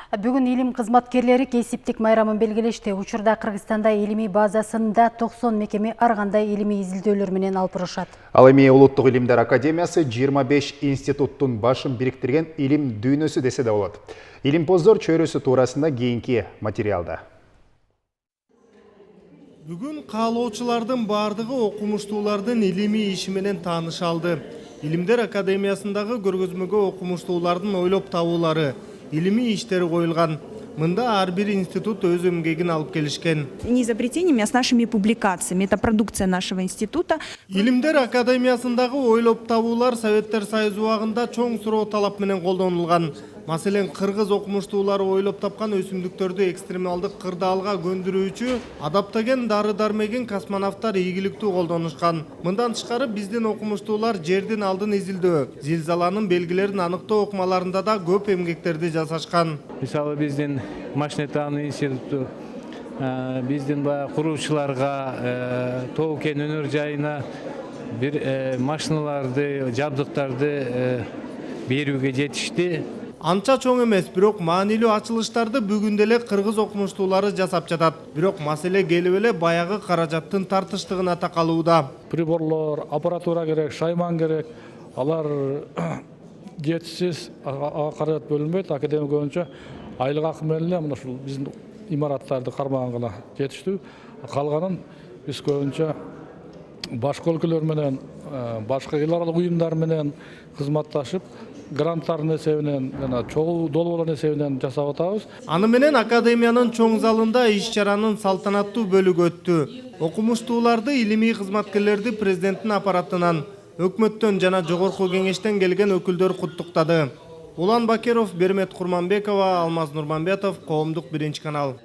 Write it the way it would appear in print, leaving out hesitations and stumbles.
Бүгін илим кызматкерлери кесиптик майрамын белгилешти. Учурда Кыргызстанда илимий базасында 90 мекеме аргандай илимий изилдөөлөр менен алып Ал эми Улуттук илимдер академиясы 25 институттун башын бириктирген илим дүйнөсү десе да болот. Илимпоздор чөйрөсү туурасында кийинки материалда. Бүгүн каалоочулардын бардыгы окумуштуулардын илимий иши менен тааныша алды. Илимдер академиясындагы көргөзмөгө окумуштуулардын ойлоп табуулары, илимий иштери коюлган. Мында ар бир институт өз эмгегин алып келишкен. Не изобретениями, а с нашими публикациями. Это продукция нашего института. Илимдер академиясындагы ойлоп табуулар Советтер Союзу убагында чоң суроо талап менен колдонулган. Маселен, кыргыз окумуштуулары ойлоп тапкан өсүмдүктөрдү экстремалдык кырдаалга көндүрүүчү адаптоген дары-дармегин космонавттар ийгиликтүү колдонушкан. Мындан тышкары биздин окумуштуулар жердин алдын изилдөө, зилзаланын белгилерин аныктоо окумаларында да көп эмгектерди жасашкан. Мисалы биздин Машинетануу институту биздин куруучуларга тоо кен өнөр жайына бир машиналарды, жабдыктарды берүүгө жетишти. Анча чоң эмес, бирок маанилүү ачылыштарды бүгүн деле кыргыз окумуштуулары жасап жатат. Бирок маселе келип эле баягы каражаттын тартыштыгына такалууда. Приборлор, аппаратура керек, шайман керек. Алар жетишсиз каражат бөлүнбөйт. Академия боюнча айлык акы менен эле мына ушул биздин имараттарды кармаган гана жетиштүү. Калганын биз көбүнчө башка өлкөлөр менен, башка эл аралык уюмдар менен кызматташып, гранттардын эсебинен жана чогуу долбоорлордун эсебинен жасап атабыз. Аны менен академиянын чоң залында иш-чаранын салтанаттуу бөлүгү өттү. Окумуштууларды, илимий кызматкерлерди президенттин аппаратынан, өкмөттөн жана жогорку кеңештен келген өкүлдөр куттуктады. Улан Бакиров, Бермет Курманбекова, Алмаз Нурманбетов, Коомдук 1 канал.